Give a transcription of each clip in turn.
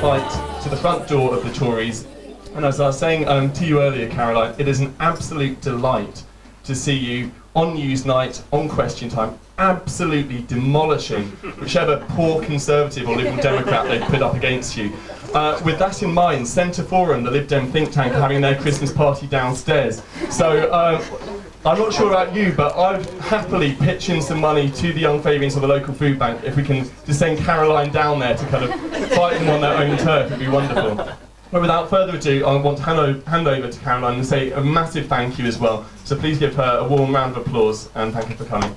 flight to the front door of the Tories. And as I was saying to you earlier, Caroline, it is an absolute delight to see you on Newsnight, on Question Time, absolutely demolishing whichever poor Conservative or Liberal Democrat they put up against you. With that in mind, Centre Forum, the Lib Dem think tank, are having their Christmas party downstairs. So I'm not sure about you, but I'd happily pitch in some money to the Young Fabians or the local food bank if we can just send Caroline down there to kind of fight them on their own turf. It'd be wonderful. But without further ado, I want to hand over to Caroline and say a massive thank you as well. So please give her a warm round of applause and thank you for coming.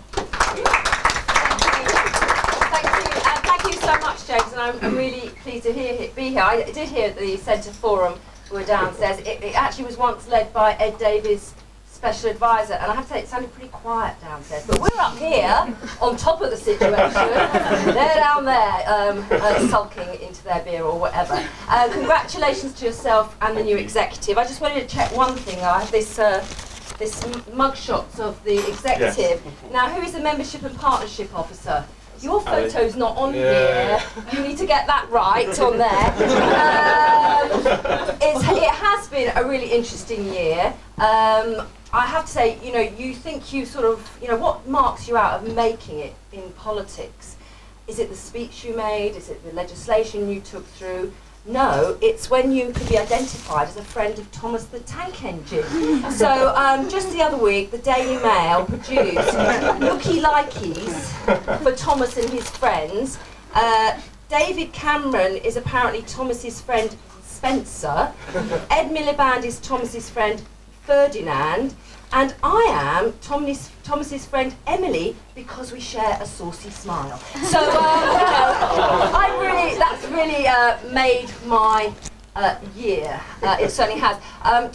Thank you so much, James, and I'm really pleased to be here. I did hear at the Centre Forum, who were downstairs. It actually was once led by Ed Davies, special advisor, and I have to say it sounded pretty quiet downstairs, but we're up here on top of the situation. They're down there sulking into their beer or whatever. Congratulations to yourself and the new executive. I just wanted to check one thing. I have this mug shots of the executive. Yes. Now, who is the membership and partnership officer? Your photo's not on here. You need to get that right on there. It has been a really interesting year. I have to say, you know, you think you sort of, you know, what marks you out of making it in politics? Is it the speech you made? Is it the legislation you took through? No, it's when you could be identified as a friend of Thomas the Tank Engine. So just the other week, the Daily Mail produced looky-likeys for Thomas and his friends. David Cameron is apparently Thomas's friend Spencer. Ed Miliband is Thomas's friend Ferdinand. And I am Thomas's friend Emily because we share a saucy smile. So that's really made my year. It certainly has.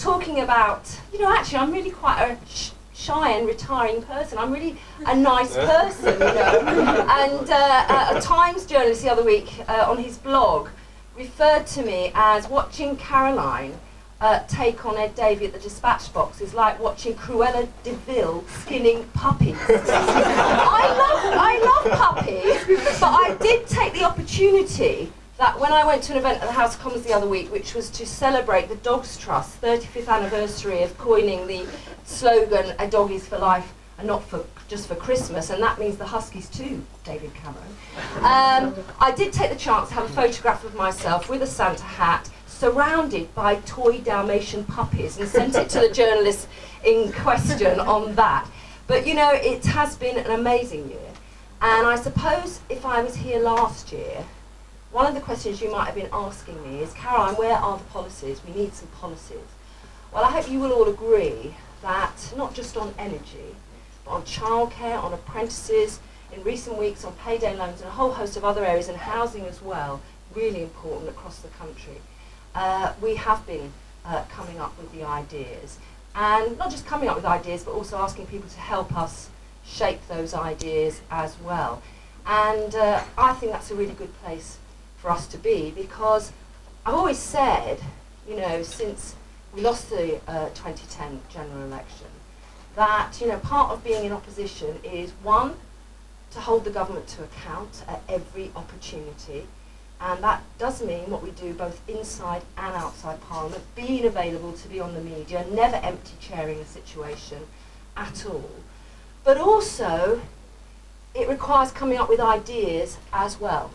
Talking about, you know, actually I'm really quite a shy and retiring person. I'm really a nice person, you know. And a Times journalist the other week on his blog referred to me as watching Caroline take on Ed Davey at the dispatch box is like watching Cruella de Vil skinning puppies. I love puppies, but I did take the opportunity that when I went to an event at the House of Commons the other week, which was to celebrate the Dogs Trust's 35th anniversary of coining the slogan, "A dog is for life and not just for Christmas," and that means the Huskies too, David Cameron. I did take the chance to have a photograph of myself with a Santa hat, surrounded by toy Dalmatian puppies, and sent it to the journalist in question on that. But you know, it has been an amazing year, and I suppose if I was here last year, one of the questions you might have been asking me is, Caroline, where are the policies? We need some policies. Well, I hope you will all agree that not just on energy, but on childcare, on apprentices, in recent weeks on payday loans and a whole host of other areas, and housing as well, really important across the country. We have been coming up with the ideas, and not just coming up with ideas, but also asking people to help us shape those ideas as well. And I think that's a really good place for us to be, because I've always said, you know, since we lost the 2010 general election, that, you know, part of being in opposition is, one, to hold the government to account at every opportunity. And that does mean what we do both inside and outside Parliament, being available to be on the media, never empty chairing a situation at all. But also, it requires coming up with ideas as well.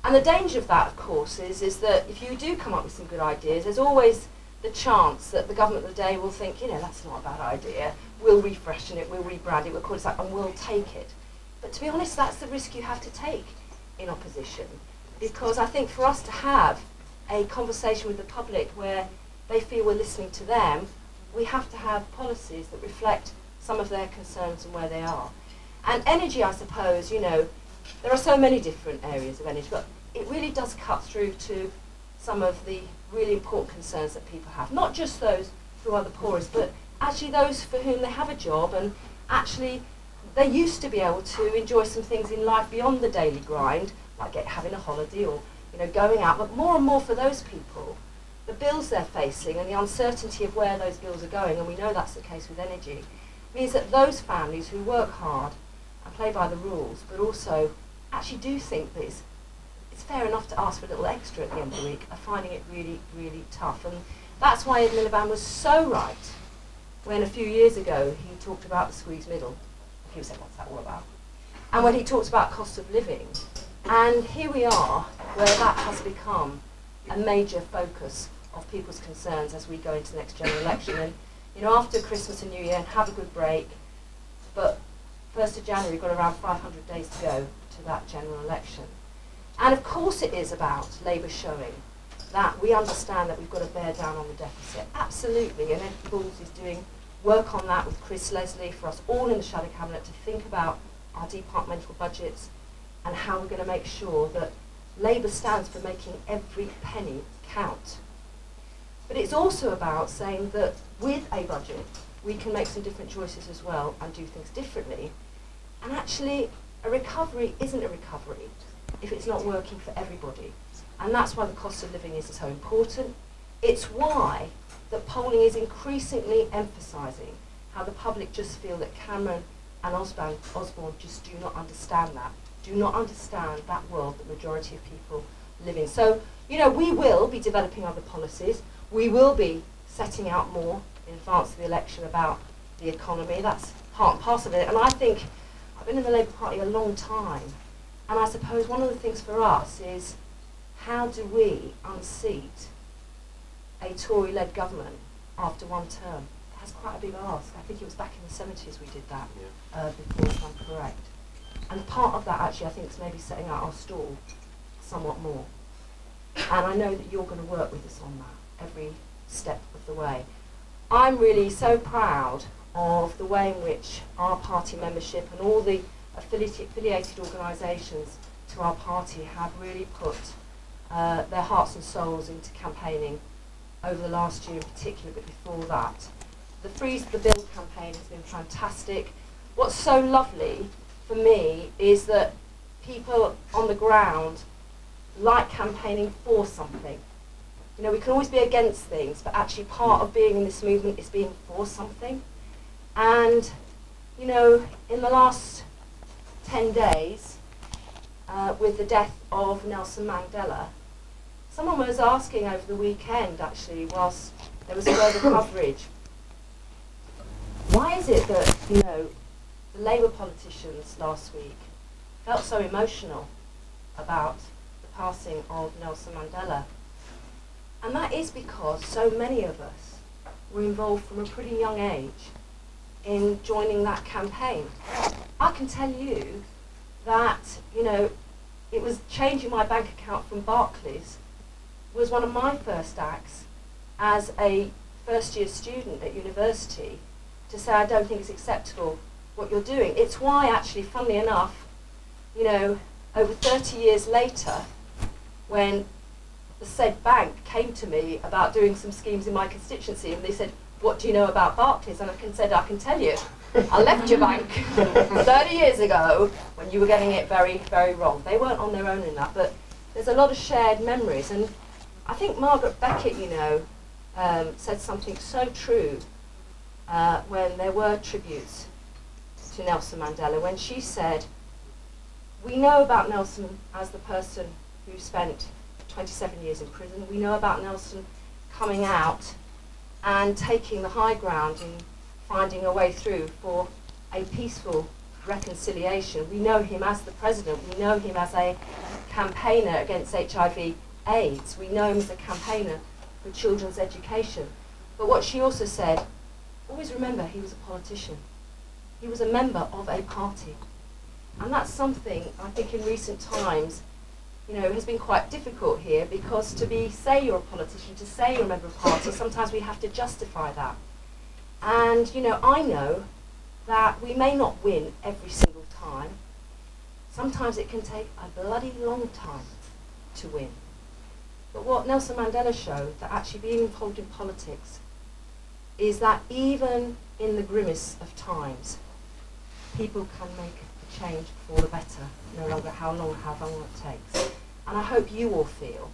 And the danger of that, of course, is that if you do come up with some good ideas, there's always the chance that the government of the day will think, you know, that's not a bad idea, we'll refreshen it, we'll rebrand it, we'll call it that, and we'll take it. But to be honest, that's the risk you have to take in opposition. Because I think for us to have a conversation with the public where they feel we're listening to them, we have to have policies that reflect some of their concerns and where they are. And energy, I suppose, you know, there are so many different areas of energy, but it really does cut through to some of the really important concerns that people have. Not just those who are the poorest, but actually those for whom they have a job, and actually they used to be able to enjoy some things in life beyond the daily grind, like having a holiday or, you know, going out. But more and more for those people, the bills they're facing and the uncertainty of where those bills are going, and we know that's the case with energy, means that those families who work hard and play by the rules, but also actually do think that it's it's fair enough to ask for a little extra at the end of the week, are finding it really, really tough. And that's why Ed Miliband was so right when a few years ago he talked about the squeezed middle. People said, what's that all about? And when he talked about cost of living, and here we are, where that has become a major focus of people's concerns as we go into the next general election. And after Christmas and New Year, and have a good break, but 1st of January, we've got around 500 days to go to that general election. And of course it is about Labour showing that we understand that we've got to bear down on the deficit. Absolutely, and Ed Balls is doing work on that with Chris Leslie for us all in the Shadow Cabinet to think about our departmental budgets and how we're going to make sure that Labour stands for making every penny count. But it's also about saying that with a budget, we can make some different choices as well and do things differently. And actually, a recovery isn't a recovery if it's not working for everybody. And that's why the cost of living is so important. It's why that polling is increasingly emphasising how the public just feel that Cameron and Osborne just do not understand that, do not understand that world that the majority of people live in. So, we will be developing other policies. We will be setting out more in advance of the election about the economy. That's part and parcel of it. And I think I've been in the Labour Party a long time. And I suppose one of the things for us is how do we unseat a Tory-led government after one term? That's quite a big ask. I think it was back in the 70s we did that, before I'm correct. And part of that actually I think is maybe setting out our stall somewhat more. And I know that you're going to work with us on that every step of the way. I'm really so proud of the way in which our party membership and all the affiliated organisations to our party have really put their hearts and souls into campaigning over the last year in particular, but before that. The Freeze the Bill campaign has been fantastic. What's so lovely for me is that people on the ground like campaigning for something. We can always be against things, but actually part of being in this movement is being for something. And, in the last 10 days, with the death of Nelson Mandela, someone was asking over the weekend, actually, whilst there was further coverage, why is it that, the Labour politicians last week felt so emotional about the passing of Nelson Mandela? And that is because so many of us were involved from a pretty young age in joining that campaign. I can tell you that, it was changing my bank account from Barclays was one of my first acts as a first-year student at university to say I don't think it's acceptable what you're doing. It's why, actually, funnily enough, over 30 years later, when the said bank came to me about doing some schemes in my constituency, and they said, what do you know about Barclays? And I can tell you. I left your bank 30 years ago when you were getting it very, very wrong. They weren't on their own in that, but there's a lot of shared memories. And I think Margaret Beckett, said something so true when there were tributes to Nelson Mandela, when she said, we know about Nelson as the person who spent 27 years in prison. We know about Nelson coming out and taking the high ground in finding a way through for a peaceful reconciliation. We know him as the president. We know him as a campaigner against HIV/AIDS. We know him as a campaigner for children's education. But what she also said, always remember he was a politician. He was a member of a party. And that's something I think in recent times has been quite difficult here, because say you're a politician, to say you're a member of a party, sometimes we have to justify that. And, I know that we may not win every single time. Sometimes it can take a bloody long time to win. But what Nelson Mandela showed, that actually being involved in politics, is that even in the grimmest of times, people can make a change for the better, no longer how long it takes. And I hope you all feel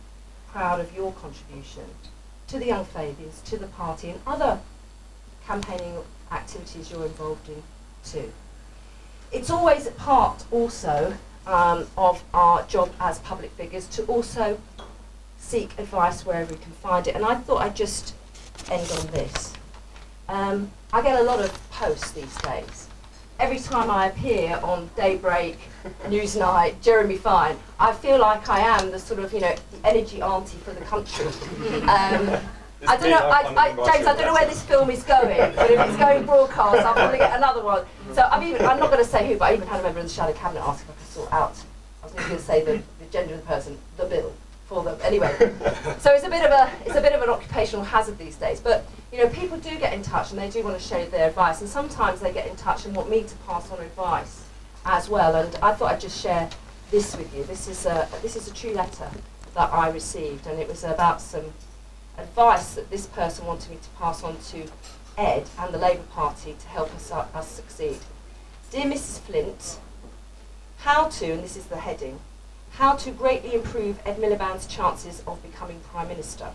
proud of your contribution to the Young Fabians, to the party, and other campaigning activities you're involved in too. It's always part also of our job as public figures to also seek advice wherever we can find it. And I thought I'd just end on this. I get a lot of posts these days. Every time I appear on Daybreak, Newsnight, Jeremy Fine, I feel like I am the sort of, you know, the energy auntie for the country. I don't know, James, I don't know where this film is going, but if it's going broadcast, I'll probably get another one. So I'm not going to say who, but I even had a member of the Shadow Cabinet ask if I could sort out, I was going to say the gender of the person, the bill for them. Anyway, so it's a bit of an occupational hazard these days. But you know, people do get in touch and they do want to share their advice, and sometimes they get in touch and want me to pass on advice as well. And I thought I'd just share this with you. This is a true letter that I received, and it was about some advice that this person wanted me to pass on to Ed and the Labour Party to help us succeed. Dear Mrs. Flint, how to, and this is the heading, how to greatly improve Ed Miliband's chances of becoming Prime Minister.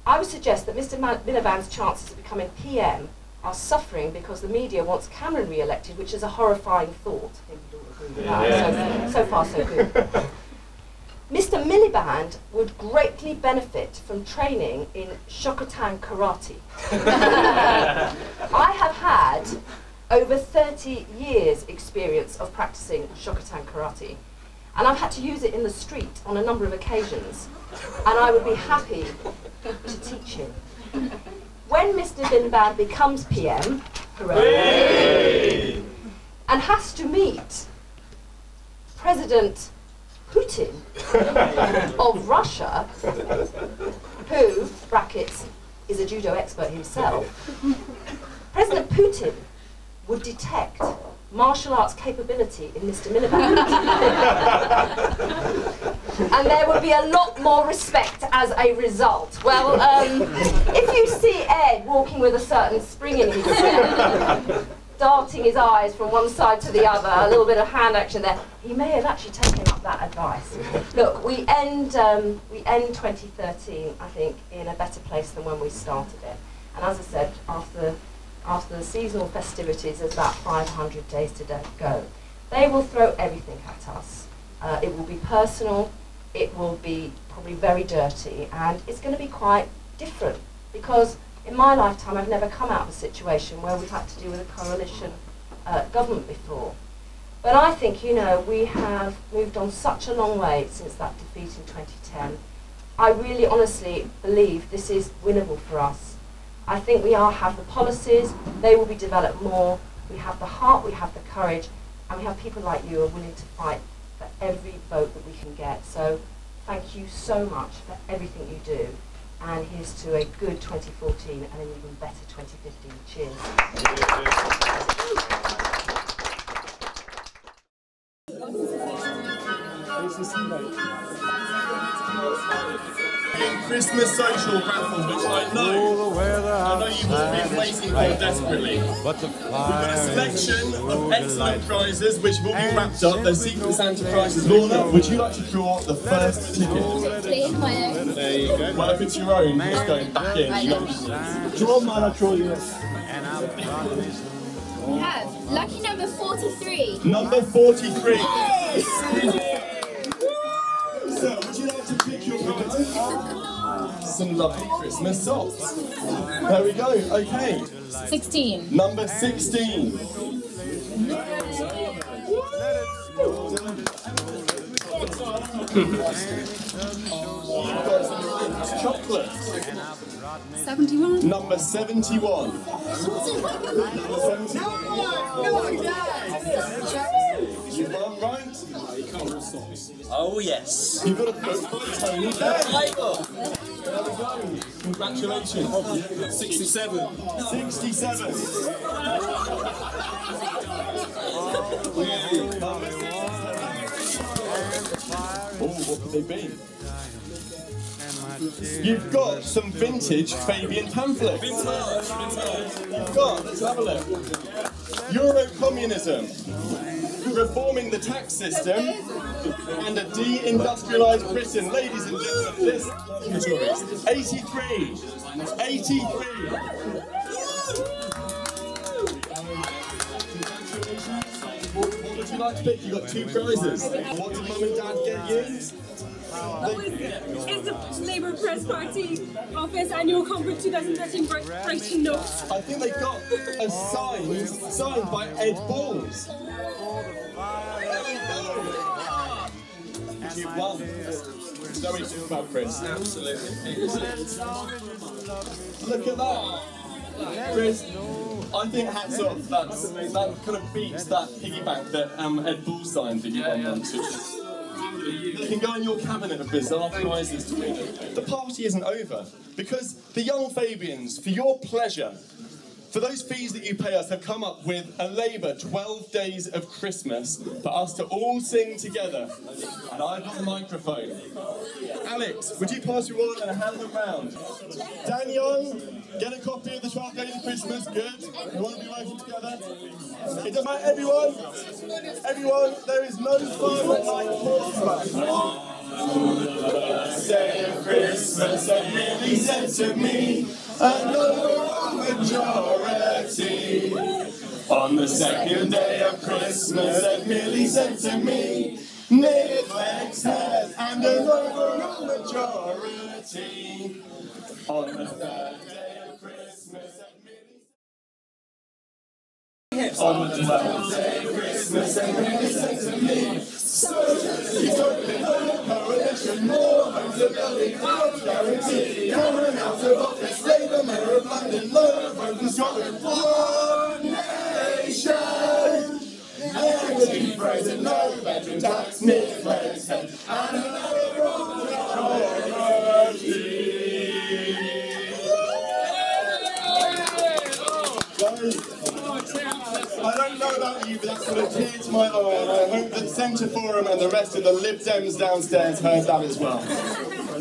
I would suggest that Mr. Miliband's chances of becoming PM are suffering because the media wants Cameron re-elected, which is a horrifying thought. I think we'd all agree with that. So far, so good. Mr. Miliband would greatly benefit from training in Shokotan karate. I have had over 30 years experience of practicing Shokotan karate, and I've had to use it in the street on a number of occasions, and I would be happy to teach him. When Mr. Miliband becomes PM, hooray, and has to meet President Putin of Russia, who, brackets, is a judo expert himself, President Putin would detect martial arts capability in Mr. Miliband. And there would be a lot more respect as a result. Well, if you see Ed walking with a certain spring in his step, darting his eyes from one side to the other, a little bit of hand action there, he may have actually taken up that advice. Look, we end 2013, I think, in a better place than when we started it. And as I said, after the seasonal festivities, there's about 500 days to go. They will throw everything at us. It will be personal, it will be probably very dirty, and it's going to be quite different, because in my lifetime I've never come out of a situation where we've had to deal with a coalition government before. But I think, you know, we have moved on such a long way since that defeat in 2010. I really honestly believe this is winnable for us. I think we have the policies, they will be developed more, we have the heart, we have the courage, and we have people like you who are willing to fight for every vote that we can get. So thank you so much for everything you do, and here's to a good 2014 and an even better 2015. Cheers. Christmas social raffle, which I know you've all been waiting for desperately. We've got a selection of excellent prizes which will be wrapped up. They're Secret Santa prizes. Lorna, would you like to draw the first ticket? Please, my own. There you go. Well, if it's your own, you're just going back in. You know. Draw mine, I'll draw yours. We have lucky number 43. Number 43. Yes! So, would you like to pick your prize? Some lovely Christmas socks. There we go, okay. 16. Number 16. Chocolate. 71. Number 71. You've done right. Oh yes. You've got a book by Tony Day. There we go. Congratulations. 67. 67. Oh, what could they be? You've got some vintage Fabian pamphlets. You've got, let's have a look. Euro-communism, reforming the tax system, and a de-industrialised Britain. Ladies and gentlemen, this is 83. 83. you like to pick? You got 2 prizes. What did Mum and Dad get you? It's the Labour Press Party Office Annual Conference 2013 Writing Notes. I think they got a signed by Ed Balls. You won. So we talk about Chris. Absolutely. Look at that. Chris, I think hats off. That kind of beats that piggyback that Ed Balls signed that you won once. You can go in your cabinet of bizarre prizes to win. The party isn't over, because the Young Fabians, for your pleasure, for those fees that you pay us, have come up with a Labour 12 Days of Christmas for us to all sing together. And I've got the microphone. Alex, would you pass your wallet and hand them round? Dan Young, get a copy of the 12 Days of Christmas. Good. We want to be working together. It doesn't matter, everyone, there is no fun like Christmas. Day of Christmas, and Millie said to me, another majority. On the 2nd day of Christmas, and Millie said to me, Nick Legs has and an overall majority. On the 3rd day of Christmas, and Millie on the 12th day of Christmas, and Millie said to me, Socialist Utopia, no coalition, more homes are building, out guarantee, coming out of office, Labour Mayor of London, low vote from Scotland, one nation, energy frozen, no bedroom tax, Nick Legs head, and another majority. I don't know about you, but that's put a tear to my eye, and I hope that Centre Forum and the rest of the Lib Dems downstairs heard that as well.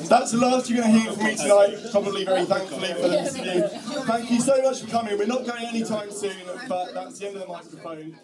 That's the last you're going to hear from me tonight, probably very thankfully for this interview. Thank you so much for coming. We're not going anytime soon, but that's the end of the microphone.